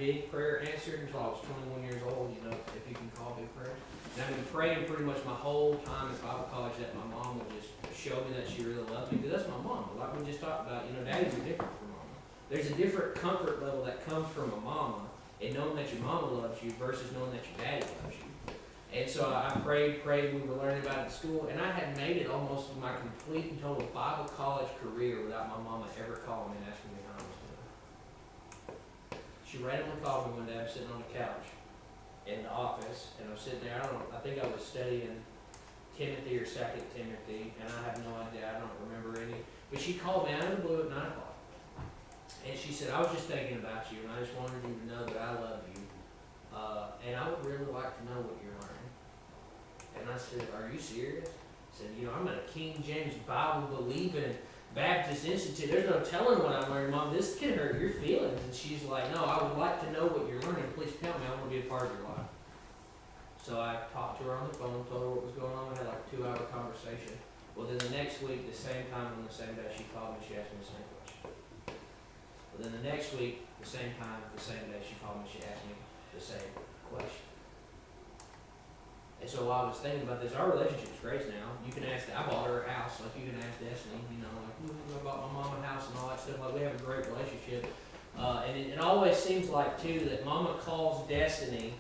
big prayer answered until I was 21 years old, you know, if you can call big prayer. And I've been praying pretty much my whole time at Bible college that my mom would just show me that she really loved me, because that's my mom. Like we just talked about, you know, daddies are different from mama. There's a different comfort level that comes from a mama, and knowing that your mama loves you versus knowing that your daddy loves you. And so I prayed, we were learning about it in school, and I had made it almost my complete and total Bible college career without my mama ever calling me and asking me how I was doing. She randomly called me one day. I'm sitting on the couch in the office, and I'm sitting there, I think I was studying Timothy or 2 Timothy, and I have no idea, I don't remember any, but she called me out of the blue at 9 o'clock. And she said, I was just thinking about you, and I just wanted you to know that I love you, and I would really like to know what you're learning. And I said, are you serious? I said, you know, I'm at a King James Bible believing Baptist Institute. There's no telling what I'm learning, Mom. This can hurt your feelings. And she's like, no, I would like to know what you're learning. Please tell me. I want to be a part of your life. So I talked to her on the phone, told her what was going on. We had like a 2-hour conversation. Well, then the next week, the same time on the same day, she called me. She asked me the same question. Well, then the next week, the same time, the same day, she called me. She asked me the same question. And so while I was thinking about this, our relationship's great now. You can ask, I bought her a house, like you can ask Destiny, you know, like, I bought my mom a house and all that stuff. Like, we have a great relationship. And it always seems like, too, that Mama calls Destiny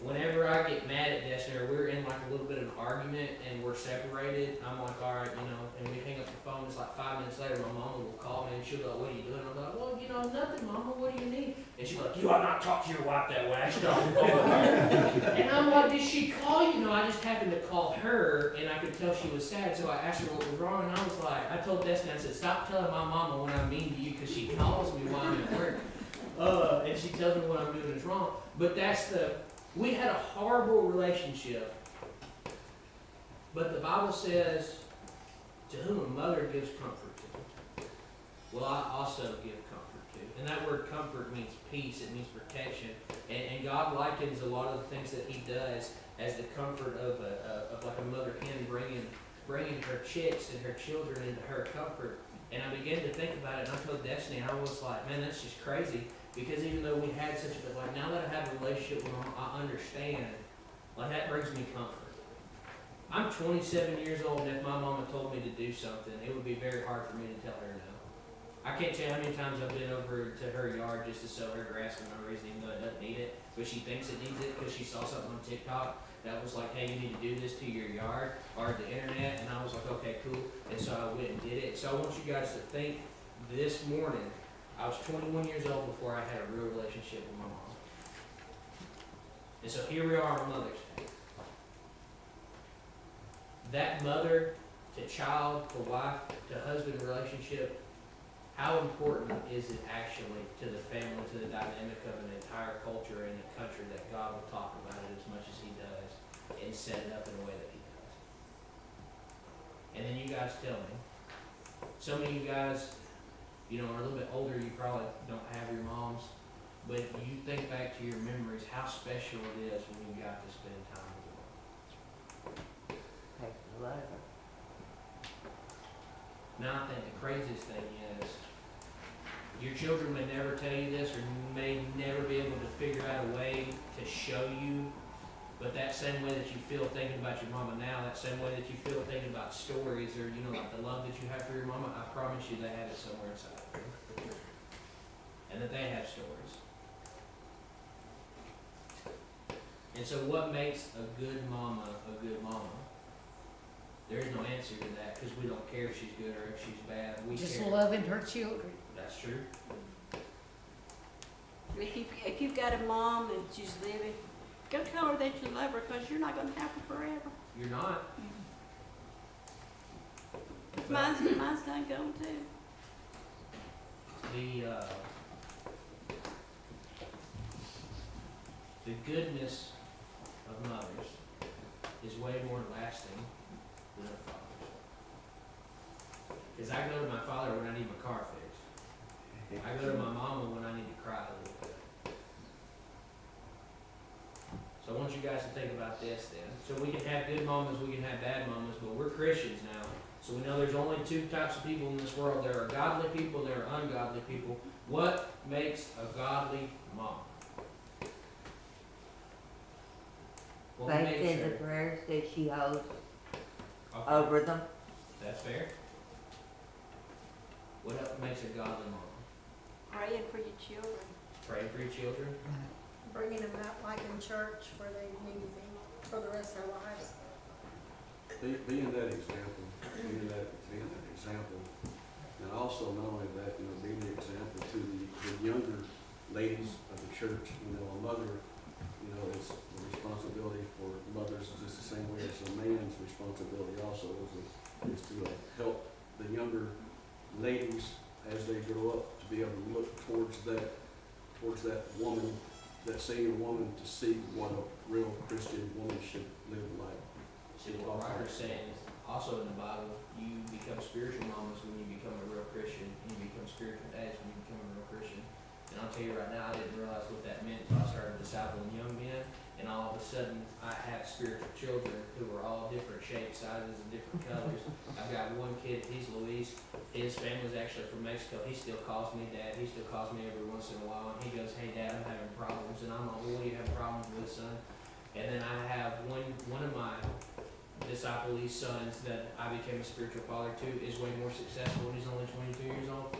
whenever I get mad at Destiny, or we're in like a little bit of an argument and we're separated. I'm like, all right, you know, and we hang up the phone. It's like 5 minutes later, my mama will call me and she'll go, what are you doing? I'm like, well, you know, nothing, Mama, what do you need? And she'll be like, you ought not talk to your wife that way. I should talk to her. And I'm like, did she call you? No, I just happened to call her and I could tell she was sad. So I asked her what was wrong, and I was like, I told Destiny, I said, stop telling my mama when I'm mean to you, because she calls me while I'm at work. And she tells me what I'm doing is wrong. But we had a horrible relationship, but the Bible says, to whom a mother gives comfort to, will I also give comfort to. And that word comfort means peace, it means protection. And God likens a lot of the things that He does as the comfort of like a mother hen bringing her chicks and her children into her comfort. And I began to think about it, and I told Destiny, I was like, man, that's just crazy. Because even though we had such a, like, now that I have a relationship with Mom, I understand, like, that brings me comfort. I'm 27 years old, and if my mama told me to do something, it would be very hard for me to tell her no. I can't tell you how many times I've been over to her yard just to sow her grass for no reason, even though it doesn't need it, but she thinks it needs it because she saw something on TikTok that was like, hey, you need to do this to your yard or the internet, and I was like, okay, cool, and so I went and did it. So I want you guys to think this morning, I was 21 years old before I had a real relationship with my mom. And so here we are on Mother's Day. That mother to child, to wife, to husband relationship, how important is it actually to the family, to the dynamic of an entire culture and a country that God will talk about it as much as He does and set it up in a way that He does? And then you guys tell me. Some of you guys, you know, are a little bit older, you probably don't have your moms, but you think back to your memories, how special it is when you got to spend time with them. Heck of a lot. Now I think the craziest thing is, your children may never tell you this or may never be able to figure out a way to show you, but that same way that you feel thinking about your mama now, that same way that you feel thinking about stories or, you know, like the love that you have for your mama, I promise you they have it somewhere inside of them. And that they have stories. And so what makes a good mama a good mama? There is no answer to that, because we don't care if she's good or if she's bad. We Just care. loving her children. That's true. If you've got a mom and she's living, go tell her that you love her, because you're not going to have her forever. You're not. Mine's done gone too. The goodness of mothers is way more lasting than her fathers. Because I go to my father when I need my car fixed. I go to my mama when I need to cry a little bit. So I want you guys to think about this then. So we can have good mamas, we can have bad mamas, but we're Christians now. So we know there's only two types of people in this world. There are godly people, there are ungodly people. What makes a godly mom? Well, we faith made in the sure. prayers that she holds Okay, over them. that's fair. What else makes a godly mom? Praying for your children. Praying for your children. Bringing them out like in church where they need to be for the rest of their lives. Being that example, and also not only that, being the example to the younger ladies of the church. A mother, is the responsibility for mothers is just the same way as a man's responsibility also is to help the younger ladies as they grow up to be able to look towards that woman, that senior woman, to see what a real Christian woman should live like. See what Ryder's saying is also in the Bible, you become spiritual mamas when you become a real Christian, and you become spiritual dads when you become a real Christian. And I'll tell you right now, I didn't realize what that meant until I started discipling young men, and all of a sudden, I have spiritual children who are all different shapes, sizes, and different colors. I've got one kid, he's Luis. His family's actually from Mexico. He still calls me Dad. He still calls me every once in a while, and he goes, "Hey Dad, I'm having problems." And I'm like, "Well, what do you have problems with, son?" And then I have one of my disciplee sons that I became a spiritual father to is way more successful, and he's only 22 years old.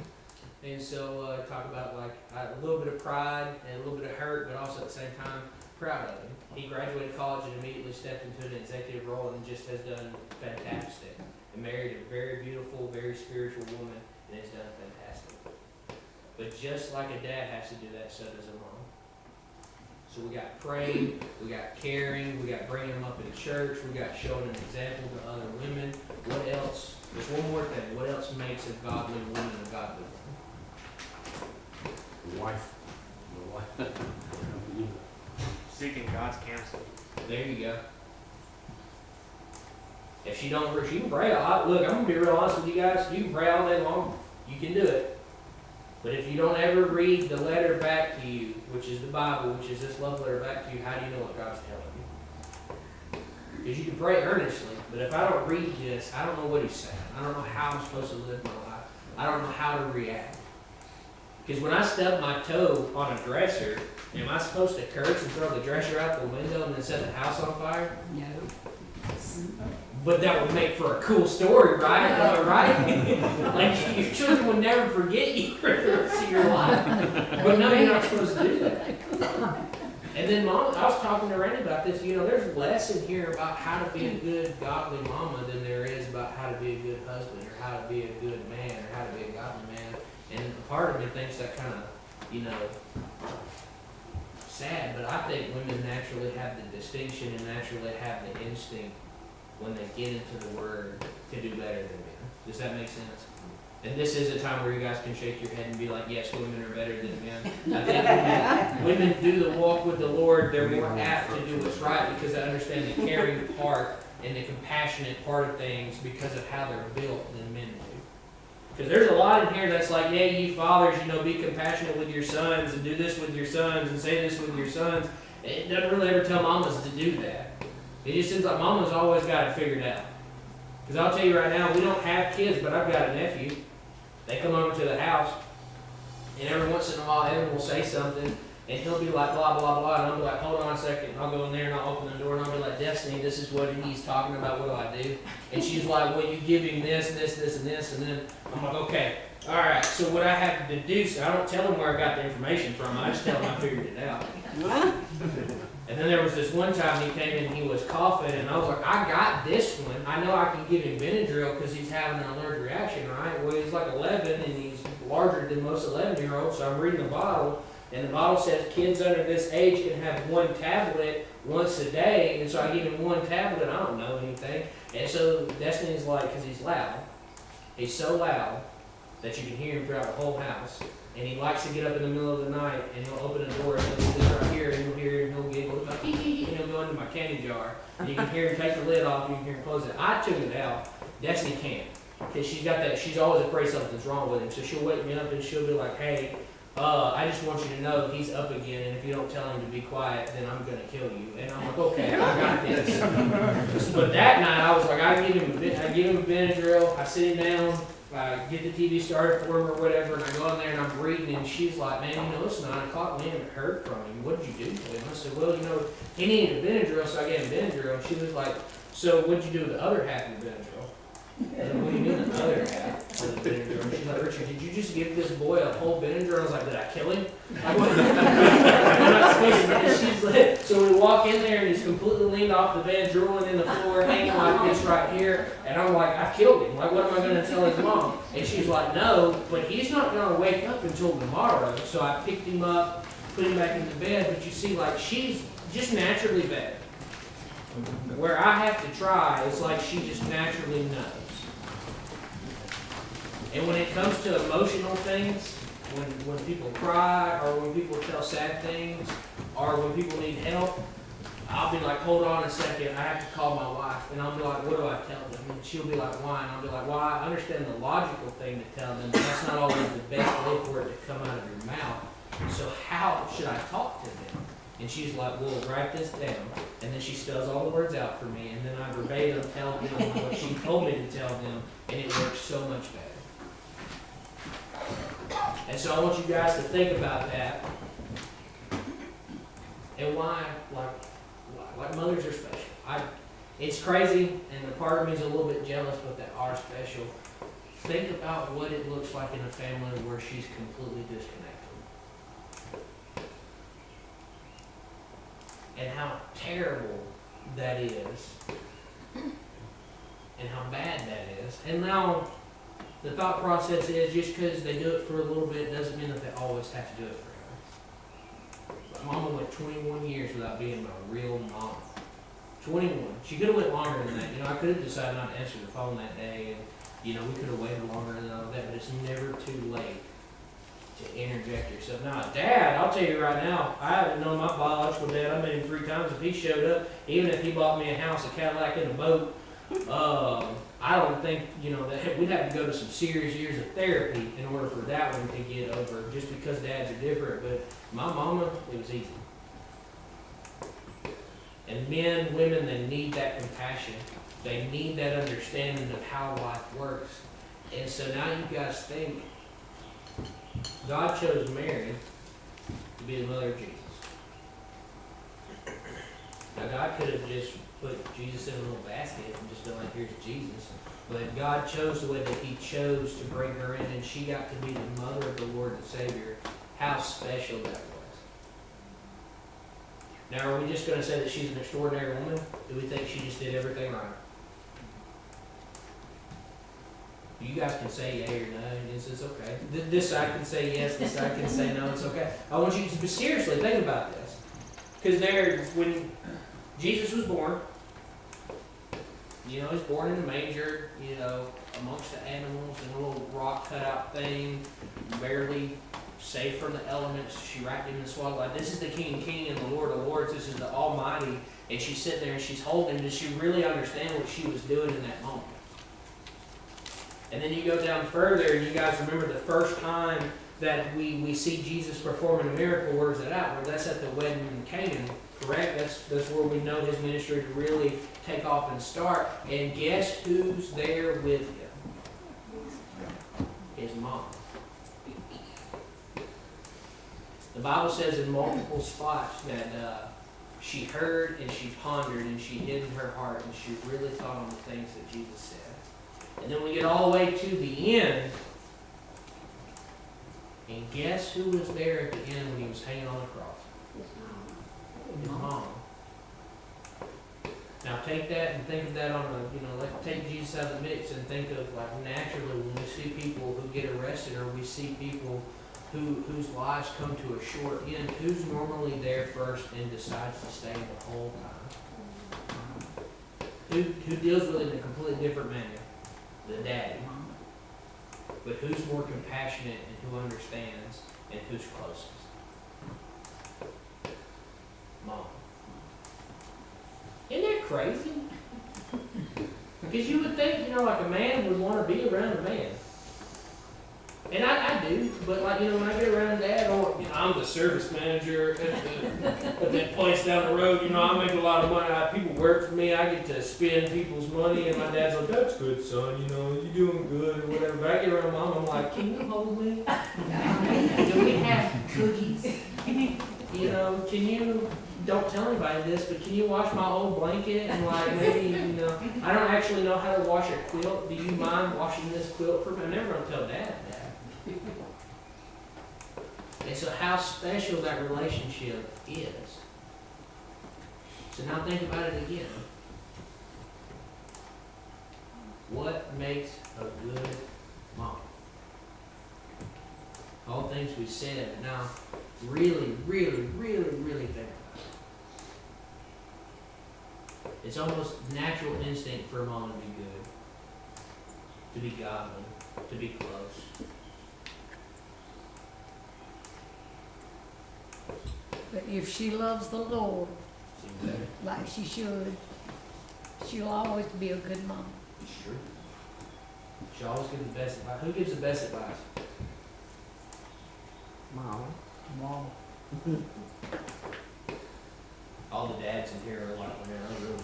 And so talk about like a little bit of pride and a little bit of hurt, but also at the same time proud of him. He graduated college and immediately stepped into an executive role and just has done fantastic. And married a very beautiful, very spiritual woman, and has done fantastic. But just like a dad has to do that, so does a mom. So we got praying, we got caring, we got bringing them up in church, we got showing an example to other women. What else? There's one more thing. What else makes a godly woman a godly woman? The wife. Seeking God's counsel. There you go. If she can pray. Look, I'm gonna be real honest with you guys. You can pray all day long. You can do it. But if you don't ever read the letter back to you, which is the Bible, which is this love letter back to you, how do you know what God's telling you? Because you can pray earnestly, but if I don't read this, I don't know what He's saying. I don't know how I'm supposed to live my life. I don't know how to react. Because when I stub my toe on a dresser, am I supposed to curse and throw the dresser out the window and then set the house on fire? No. But that would make for a cool story, right? Right? Like your children would never forget you for the rest of your life. But no, you're not supposed to do that. And then Mom, I was talking to Randy about this. There's less in here about how to be a good godly mama than there is about how to be a good husband or how to be a good man or how to be a godly man. And a part of me thinks that kind of, sad, but I think women naturally have the distinction and naturally have the instinct when they get into the Word to do better than men. Does that make sense? And this is a time where you guys can shake your head and be like, yes, women are better than men. I think women do the walk with the Lord. They're more apt to do what's right because they understand the caring part and the compassionate part of things because of how they're built than men do. Because there's a lot in here that's like, yeah, you fathers, be compassionate with your sons and do this with your sons and say this with your sons. It doesn't really ever tell mamas to do that. It just seems like mama's always got it figured out. Because I'll tell you right now, we don't have kids, but I've got a nephew. They come over to the house, and every once in a while, Evan will say something, and he'll be like, blah, blah, blah, and I'll be like, hold on a second. And I'll go in there, and I'll open the door, and I'll be like, Destiny, this is what he's talking about. What do I do? And she's like, well, you give him this, this, this, and this, and then I'm like, okay. All right, so what I have to do, so I don't tell him where I got the information from. I just tell him I figured it out. And then there was this one time he came in and he was coughing, and I was like, I got this one. I know I can give him Benadryl because he's having an allergic reaction, right? Well, he's like 11, and he's larger than most 11-year-olds, so I'm reading the bottle, and the bottle says kids under this age can have one tablet once a day, and so I give him one tablet. I don't know anything. And so Destiny's like, because he's loud. He's so loud that you can hear him throughout the whole house. And he likes to get up in the middle of the night, and he'll open the door, and he'll sit right here, and you'll hear him, he'll giggle, like, and he'll go into my candy jar. And you can hear him take the lid off, and you can hear him close it. I took it out. Destiny can't. Because she's got that, she's always afraid something's wrong with him. So she'll wake me up, and she'll be like, hey, I just want you to know he's up again, and if you don't tell him to be quiet, then I'm going to kill you. And I'm like, okay, I got this. But that night, I was like, I give him a Benadryl, I sit him down, I get the TV started for him or whatever, and I go in there and I'm reading, and she's like, man, it's 9 o'clock, we haven't heard from him. What did you do to him? I said, well, he needed a Benadryl, so I gave him Benadryl. And she was like, so what'd you do with the other half of the Benadryl? I said, what do you mean the other half of the Benadryl? And she's like, Richard, did you just give this boy a whole Benadryl? I was like, did I kill him? Like, what? I'm not supposed to. And she's like, so we walk in there, and he's completely leaned off the bed, drooling in the floor, hanging like this right here. And I'm like, I killed him. Like, what am I going to tell his mom? And she's like, no, but he's not going to wake up until tomorrow. So I picked him up, put him back in the bed. But you see, like, she's just naturally bad. Where I have to try, it's like she just naturally knows. And when it comes to emotional things, when people cry, or when people tell sad things, or when people need help, I'll be like, hold on a second, I have to call my wife. And I'll be like, what do I tell them? And she'll be like, why? And I'll be like, well, I understand the logical thing to tell them, but that's not always the best way for it to come out of your mouth. So how should I talk to them? And she's like, well, write this down. And then she spells all the words out for me, and then I verbatim tell them what she told me to tell them, and it works so much better. And so I want you guys to think about that, and why, like mothers are special. It's crazy, and a part of me is a little bit jealous, but they are special. Think about what it looks like in a family where she's completely disconnected. And how terrible that is, and how bad that is. And now, the thought process is just because they do it for a little bit doesn't mean that they always have to do it forever. My mama went 21 years without being my real mom. 21. She could have went longer than that. I could have decided not to answer the phone that day, and we could have waited longer than all that. But it's never too late to interject yourself. Now, Dad, I'll tell you right now, I haven't known my biological dad. I met him 3 times. If he showed up, even if he bought me a house, a Cadillac, and a boat, I don't think, that we'd have to go to some serious years of therapy in order for that one to get over, just because dads are different. But my mama, it was easy. And men, women, they need that compassion. They need that understanding of how life works. And so now you guys think, God chose Mary to be the mother of Jesus. Now God could have just put Jesus in a little basket and just been like, here's Jesus. But God chose the way that He chose to bring her in, and she got to be the mother of the Lord and Savior. How special that was. Now, are we just going to say that she's an extraordinary woman? Do we think she just did everything right? You guys can say yay or no, it's okay. This side can say yes, this side can say no, it's okay. I want you to seriously think about this. Because when Jesus was born, he was born in a manger, amongst the animals, in a little rock cutout thing, barely safe from the elements. She wrapped him in the swaddle. Like, this is the King of Kings and the Lord of Lords. This is the Almighty. And she's sitting there and she's holding him. Does she really understand what she was doing in that moment? And then you go down further, and you guys remember the first time that we see Jesus performing a miracle. Where is that at? Well, that's at the wedding in Canaan, correct? That's where we know his ministry to really take off and start. And guess who's there with him? His mom. The Bible says in multiple spots that she heard and she pondered and she hid in her heart and she really thought on the things that Jesus said. And then we get all the way to the end, and guess who was there at the end when he was hanging on the cross? His mom. Now take that and think of that on a, let's take Jesus out of the mix and think of, like, naturally when we see people who get arrested, or we see people whose lives come to a short end, who's normally there first and decides to stay the whole time? Who deals with it in a completely different manner? The daddy. But who's more compassionate and who understands and who's closest? Mom. Isn't that crazy? Because you would think, like a man would want to be around a man. And I do, but like, you know, when I get around Dad, or, you know, I'm the service manager at that place down the road, you know, I make a lot of money. People work for me, I get to spend people's money, and my dad's like, that's good, son, you know, you're doing good, or whatever. But I get around Mom, I'm like, can you hold me? Do we have cookies? You know, can you, don't tell anybody this, but can you wash my old blanket? And like, maybe, you know, I don't actually know how to wash a quilt. Do you mind washing this quilt for me? I'm never gonna tell Dad that. And so how special that relationship is. So now think about it again. What makes a good mom? All things we said. Now, really, really, really, really think about it. It's almost natural instinct for a mom to be good, to be godly, to be close. But if she loves the Lord Seems better. like she should, she'll always be a good mom. Sure. She always gives the best advice. Who gives the best advice? Mom. Mom. All the dads in here are like, man, I really,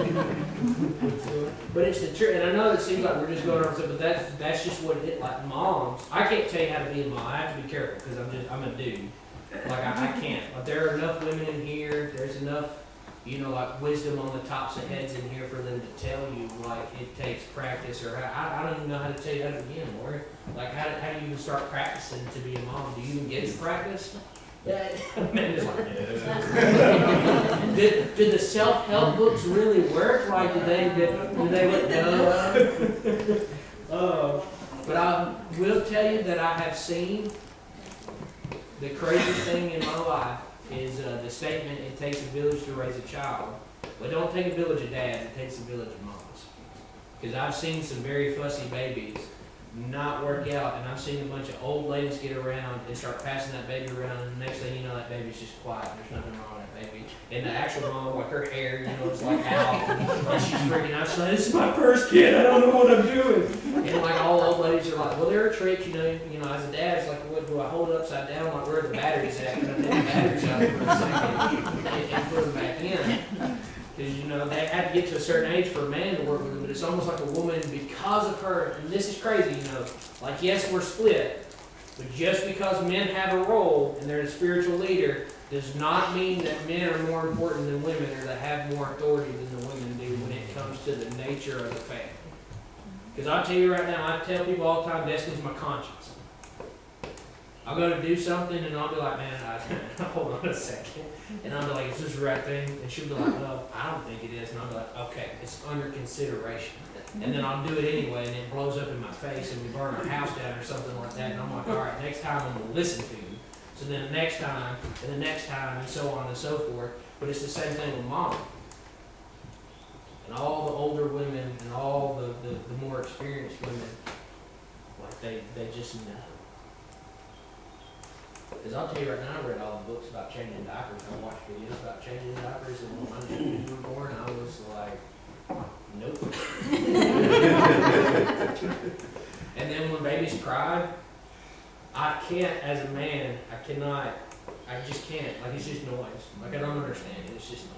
you know. But it's the truth, and I know it seems like we're just going over something, but that's just what it is. Like moms, I can't tell you how to be a mom. I have to be careful because I'm a dude. Like I can't. But there are enough women in here. There's enough, you know, like wisdom on the tops of heads in here for them to tell you like it takes practice, or I don't even know how to tell you how to begin, Lori. Like how do you even start practicing to be a mom? Do you even get to practice? Yeah, man, just like, no. Did the self-help books really work? Like, did they no? But I will tell you that I have seen the craziest thing in my life is the statement, it takes a village to raise a child. But don't take a village of dads, it takes a village of moms. Because I've seen some very fussy babies not work out, and I've seen a bunch of old ladies get around and start passing that baby around, and the next thing you know, that baby's just quiet. There's nothing wrong with that baby. And the actual mom, like her hair, you know, it's like out, and she's freaking out. She's like, this is my first kid, I don't know what I'm doing. And like all old ladies are like, well, there are tricks, you know, as a dad, it's like, what, do I hold it upside down? Like, where are the batteries at? And I take the batteries out for a second and put them back in. Because, you know, they have to get to a certain age for a man to work with them, but it's almost like a woman, because of her, and this is crazy, you know, like, yes, we're split, but just because men have a role and they're the spiritual leader does not mean that men are more important than women or that have more authority than the women do when it comes to the nature of the family. Because I'll tell you right now, I tell people all the time, Destiny's my conscience. I'll go to do something and I'll be like, man, hold on a second. And I'll be like, is this the right thing? And she'll be like, well, I don't think it is. And I'll be like, okay, it's under consideration. And then I'll do it anyway, and it blows up in my face, and we burn our house down or something like that. And I'm like, all right, next time I'm going to listen to you. So then the next time, and the next time, and so on and so forth. But it's the same thing with mom. And all the older women and all the more experienced women, like they just know. Because I'll tell you right now, I read all the books about changing diapers. I watched videos about changing diapers, and when my babies were born, I was like, nope. And then when babies cried, I can't, as a man, I just can't. Like, it's just noise. Like, I don't understand it. It's just noise.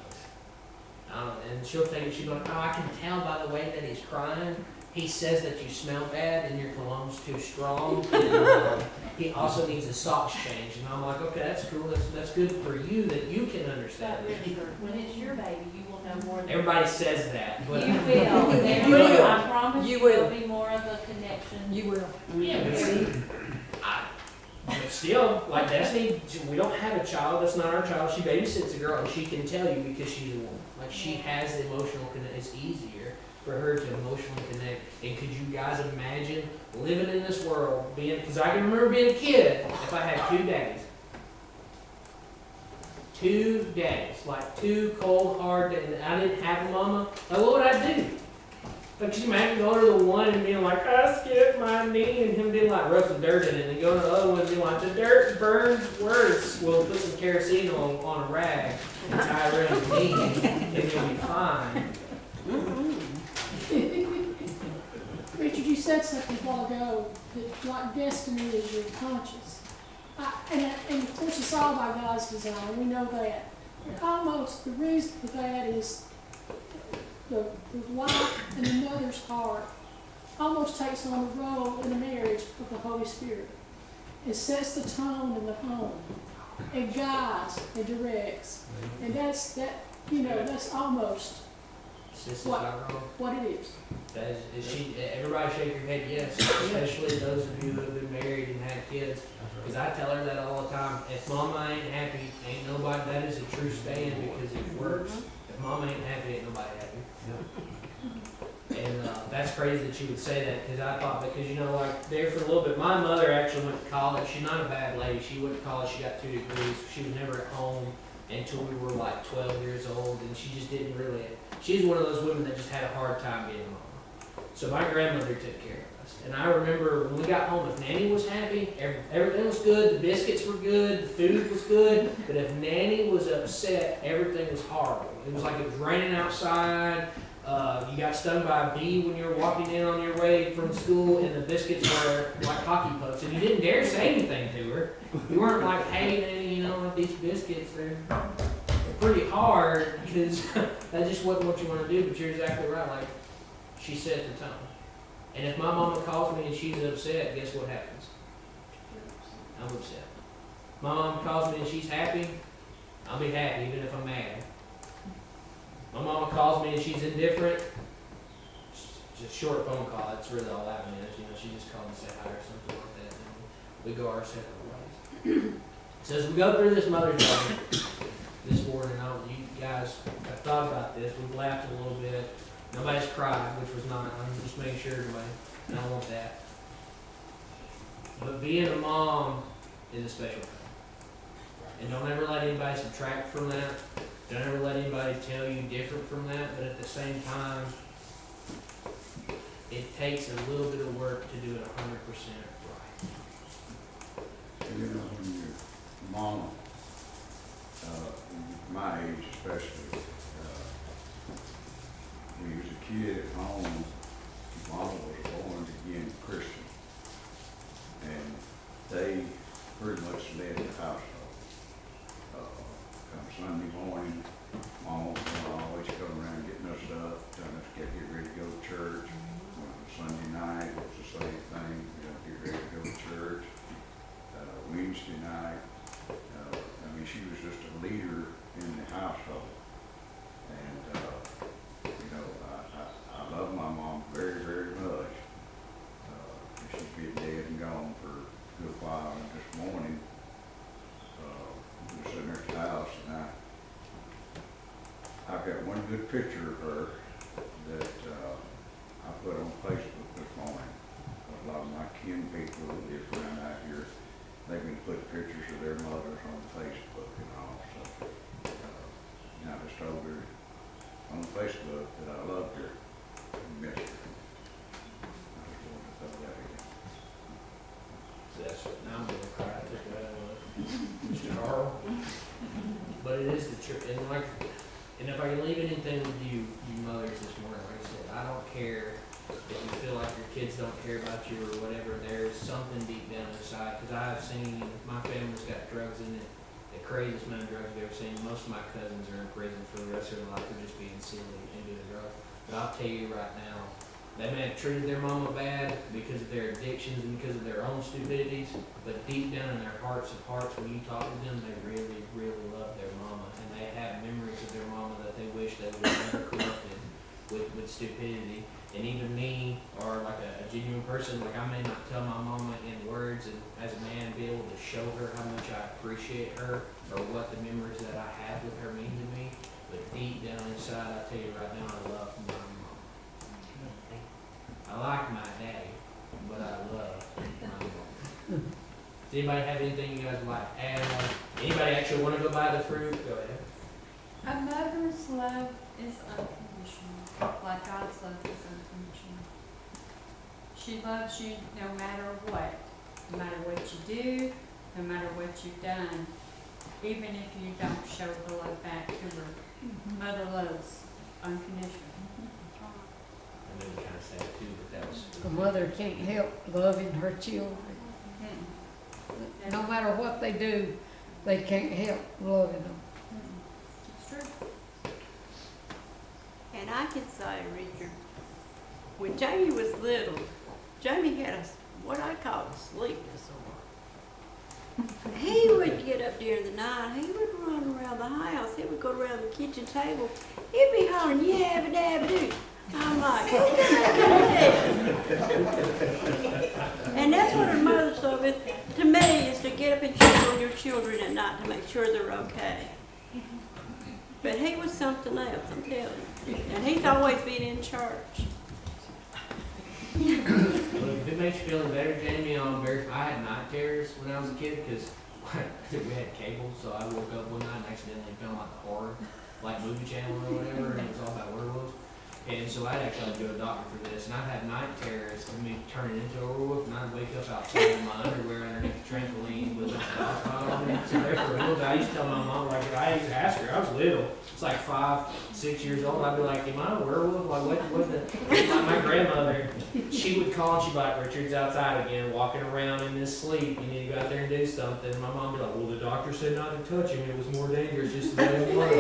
And she'll take it, she'll be like, oh, I can tell by the way that he's crying. He says that you smell bad and your cologne's too strong. And, he also needs a socks change. And I'm like, okay, that's cool. That's good for you that you can understand But it. Richard, when it's your baby, you will know more than Everybody says that, but you will. There You will. I promise You you will. will be more of a connection. You will. yeah, but see, but still, like Destiny, we don't have a child. That's not our child. She babysits a girl, and she can tell you because she's a woman. Like, she has the emotional connect. It's easier for her to emotionally connect. And could you guys imagine living in this world, because I can remember being a kid, if I had two daddies. 2 days, like 2 cold, hard days, and I didn't have a mama. Like, what would I do? Like, could you imagine going to the one and being like, I skipped my knee, and him being like, rub some dirt in it, and then going to the other one and being like, the dirt burns worse. Well, put some kerosene on a rag and tie it around your knee, and you'll be fine. Richard, you said something a while ago, that like destiny is your conscience. And of course, it's all by God's design, we know that. But almost the reason for that is the wife and the mother's heart almost takes on the role in a marriage of the Holy Spirit. It sets the tone in the home. It guides, it directs. And that's almost Sis is What? not wrong. what it is. That is she, everybody shake your head yes, especially those of you who have been married and had kids. Cause I tell her that all the time, if mama ain't happy, ain't nobody, that is a true stand because it works. If mama ain't happy, ain't nobody happy. And that's crazy that you would say that, because I thought, because like there for a little bit, my mother actually went to college. She's not a bad lady. She went to college. She got 2 degrees. She was never at home until we were like 12 years old, and she just didn't really. She's one of those women that just had a hard time being a mom. So my grandmother took care of us, and I remember when we got home, if Nanny was happy, everything was good. The biscuits were good. The food was good. But if Nanny was upset, everything was horrible. It was like it was raining outside. You got stung by a bee when you were walking in on your way from school, and the biscuits were like hockey pucks, and you didn't dare say anything to her. You weren't like, hey, Nanny, these biscuits, they're pretty hard, because that just wasn't what you want to do, but you're exactly right, like, she set the tone. And if my mama calls me and she's upset, guess what happens? I'm upset. My mama calls me and she's happy, I'll be happy, even if I'm mad. My mama calls me and she's indifferent. Just a short phone call. That's really all that means. She just called and said hi or something like that. And we go our separate ways. So as we go through this Mother's Day this morning, you guys have thought about this. We've laughed a little bit. Nobody's cried, which was not. I'm just making sure everybody. I don't want that. But being a mom is a special thing. And don't ever let anybody subtract from that. Don't ever let anybody tell you different from that, but at the same time, it takes a little bit of work to do it 100% right. When your mama, my age especially, when you was a kid at home, mama was born again Christian, and they pretty much led the household. Come Sunday morning, Mom would always come around getting us up, telling us to get ready to go to church. Sunday night was the same thing, get ready to go to church. Wednesday night, she was just a leader in the household. And, I love my mom very, very much. She's been dead and gone for a good while, and this morning, we were sitting at the house, and I've got one good picture of her that I put on Facebook this morning. A lot of my kin people who live around out here, they can put pictures of their mothers on Facebook and all. So, I just told her on Facebook that I loved her and missed her. I just wanted to throw that in. Now I'm gonna cry. I took that out of Mr. Carl. But it is the truth, and if I can leave anything with you mothers this morning, like I said, I don't care if you feel like your kids don't care about you or whatever. There's something deep down inside, because I have seen my family's got drugs in it, the craziest amount of drugs I've ever seen. Most of my cousins are in prison for the rest of their life for just being silly and doing drugs. But I'll tell you right now, they may have treated their mama bad because of their addictions and because of their own stupidities, but deep down in their hearts of hearts, when you talk to them, they really, really love their mama, and they have memories of their mama that they wish they would have never corrupted with stupidity. And even me, or like a genuine person, like I may not tell my mama in words, and as a man, be able to show her how much I appreciate her or what the memories that I have with her mean to me. But deep down inside, I tell you right now, I love my mama. I like my daddy, but I love my mama. Does anybody have anything you guys would like to add? Anybody actually want to go buy the fruit? Go ahead. A mother's love is unconditional, like God's love is unconditional. She loves you no matter what you do, no matter what you've done, even if you don't show the love back to her. Mother loves unconditional. made me kinda sad too, but that was. A mother can't help loving her children. No matter what they do, they can't help loving them. It's true. And I can say, Richard, when Jamie was little, Jamie had what I call a sleep disorder. He would get up during the night, he would run around the house, he would go around the kitchen table, he'd be hollering, yabba dabba doo. I'm like, who can And that's what a mother's love is, to me, is to get up and check on your children at night to make sure they're okay. But he was something else, I'm telling you. And he's always been in church. Well, if it makes you feel better, Jamie, I had night terrors when I was a kid because we had cable, so I woke up one night and accidentally found like a horror, like movie channel or whatever, and it was all about werewolves. And so I'd actually go to a doctor for this, and I'd have night terrors of me turning into a werewolf, and I'd wake up outside in my underwear underneath the trampoline with a dog pile on me. So there for a little bit, I used to tell my mom, like, I used to ask her, I was little, it's like 5, 6 years old, I'd be like, am I a werewolf? Like, what like my grandmother, she would call and she'd be like, Richard's outside again, walking around in his sleep, you need to go out there and do something. And my mom would be like, well, the doctor said not to touch him, it was more dangerous just to let him alone.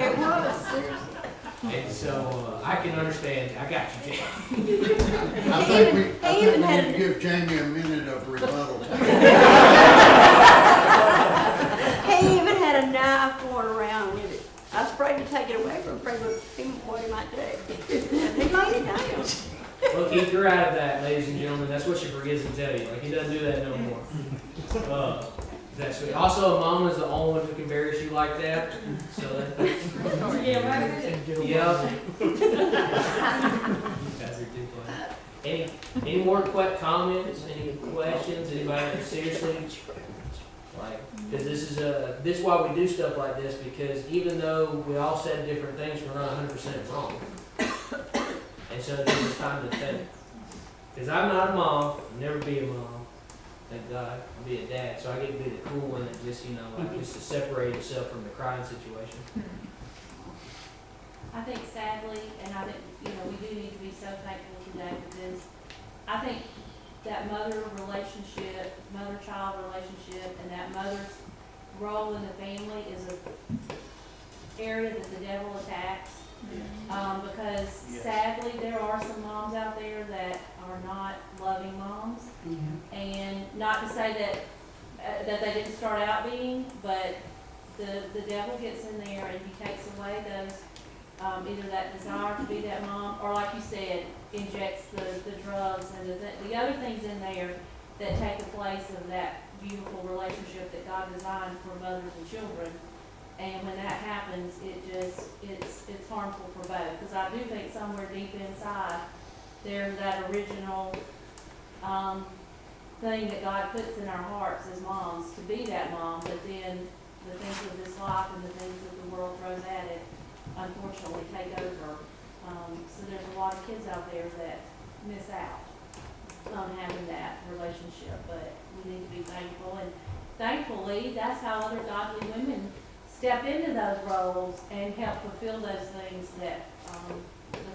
It was, seriously. And so I can understand. I got you, Jamie. I think we need to give Jamie a minute of rebuttal. He even had a knife going around with it. I was afraid to take it away from him, afraid of him, what he might do. And he laid it down. Well, Keith, you're out of that, ladies and gentlemen. That's what she forgets to tell you. Like, he doesn't do that no more. That's sweet. Also, a mom is the only one who can embarrass you like that. So that's Yeah, right. Yep. You guys are too funny. Any more comments? Any questions? Anybody seriously? Like, because this is why we do stuff like this, because even though we all said different things, we're not 100% wrong. And so this is time to think. Because I'm not a mom, I'll never be a mom. Thank God, I'll be a dad, so I get to be the cool one that just, like, just to separate himself from the crying situation. I think sadly, and I think, we do need to be so thankful today because I think that mother-child relationship, and that mother's role in the family is an area that the devil attacks. Because sadly, there are some moms out there that are not loving moms, and not to say that they didn't start out being, but the devil gets in there and he takes away those either that desire to be that mom, or like you said, injects the drugs and the other things in there that take the place of that beautiful relationship that God designed for mothers and children. And when that happens, it's harmful for both. Because I do think somewhere deep inside, there's that original thing that God puts in our hearts as moms to be that mom, but then the things of this life and the things that the world throws at it, unfortunately, take over. So there's a lot of kids out there that miss out on having that relationship, but we need to be thankful. And thankfully, that's how other godly women step into those roles and help fulfill those things that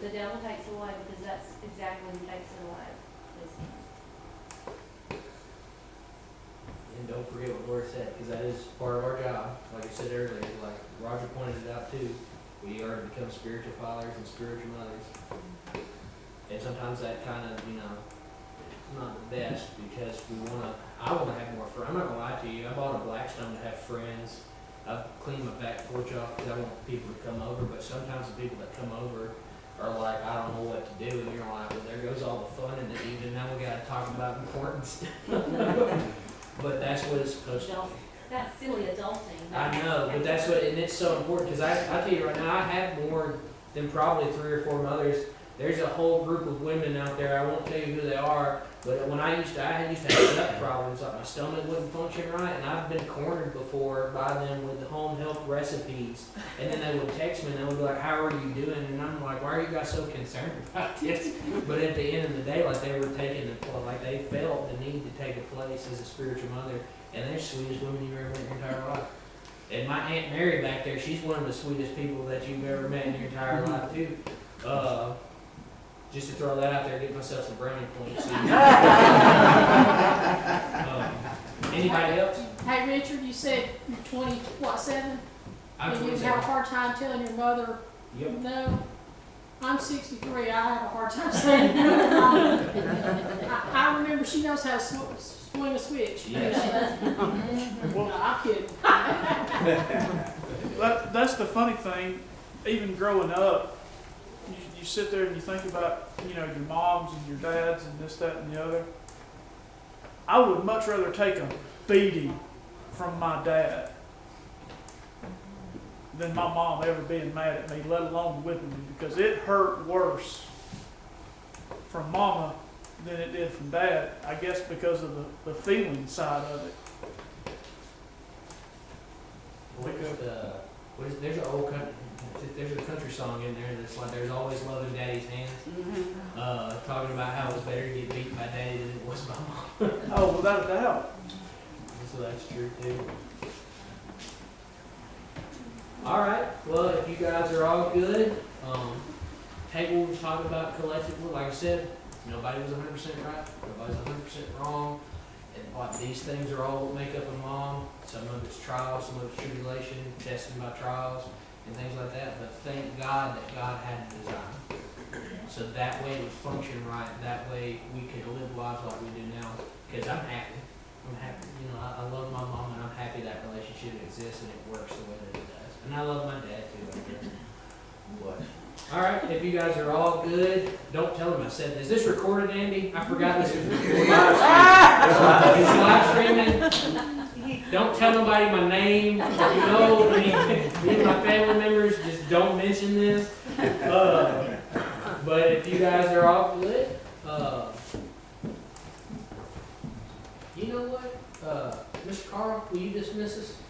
the devil takes away, because that's exactly what he takes it away. And don't forget what Laura said, because that is part of our job. Like I said earlier, like Roger pointed it out too, we are to become spiritual fathers and spiritual mothers. And sometimes that kind of, it's not the best, because I want to have more friends. I'm not going to lie to you, I bought a Blackstone to have friends. I've cleaned my back porch off because I want people to come over, but sometimes the people that come over are like, I don't know what to do, and you're like, well, there goes all the fun in the evening, now we got to talk about important stuff. But that's what it's supposed to be. That's silly adulting. I know, but that's what, and it's so important, because I tell you right now, I have more than probably 3 or 4 mothers. There's a whole group of women out there, I won't tell you who they are, but when I used to have gut problems, like my stomach wouldn't function right, and I've been cornered before by them with the home health recipes, and then they would text me and they would be like, how are you doing? And I'm like, why are you guys so concerned about this? But at the end of the day, like, they were like they felt the need to take a place as a spiritual mother, and they're the sweetest women you've ever met in your entire life. And my Aunt Mary back there, she's one of the sweetest people that you've ever met in your entire life too. just to throw that out there, get myself some brownie points. Anybody else? Hey, Richard, you said you're 27? I'm And you have a 27. hard time telling your mother Yep. no? I'm 63, I have a hard time saying no. I remember she knows how to swing a switch. Yes. No, I'm kidding. That's the funny thing, even growing up, you sit there and you think about, your moms and your dads and this, that, and the other. I would much rather take a beating from my dad than my mom ever being mad at me, let alone whipping me, because it hurt worse from mama than it did from dad, I guess because of the feeling side of it. There's an old country, there's a country song in there that's like, there's always love in daddy's hands. Talking about how it's better to get beat by daddy than it was by mom. Oh, without a doubt. So that's true too. Alright, well, if you guys are all good, table was talking about collectively, like I said, nobody was 100% right, nobody's 100% wrong. And like these things are all what make up a mom. Some of it's trials, some of it's tribulation, tested by trials, and things like that. But thank God that God had a design. So that way it would function right, that way we could live lives like we do now. Because I'm happy. I'm happy. I love my mom and I'm happy that relationship exists and it works the way that it does. And I love my dad too, I guess. What? Alright, if you guys are all good, don't tell them I said this. Is this recorded, Andy? I forgot this was recorded. It's live streaming. Don't tell nobody my name. Any of my family members, just don't mention this. But if you guys are all good, you know what? Mr. Carl, will you dismiss us?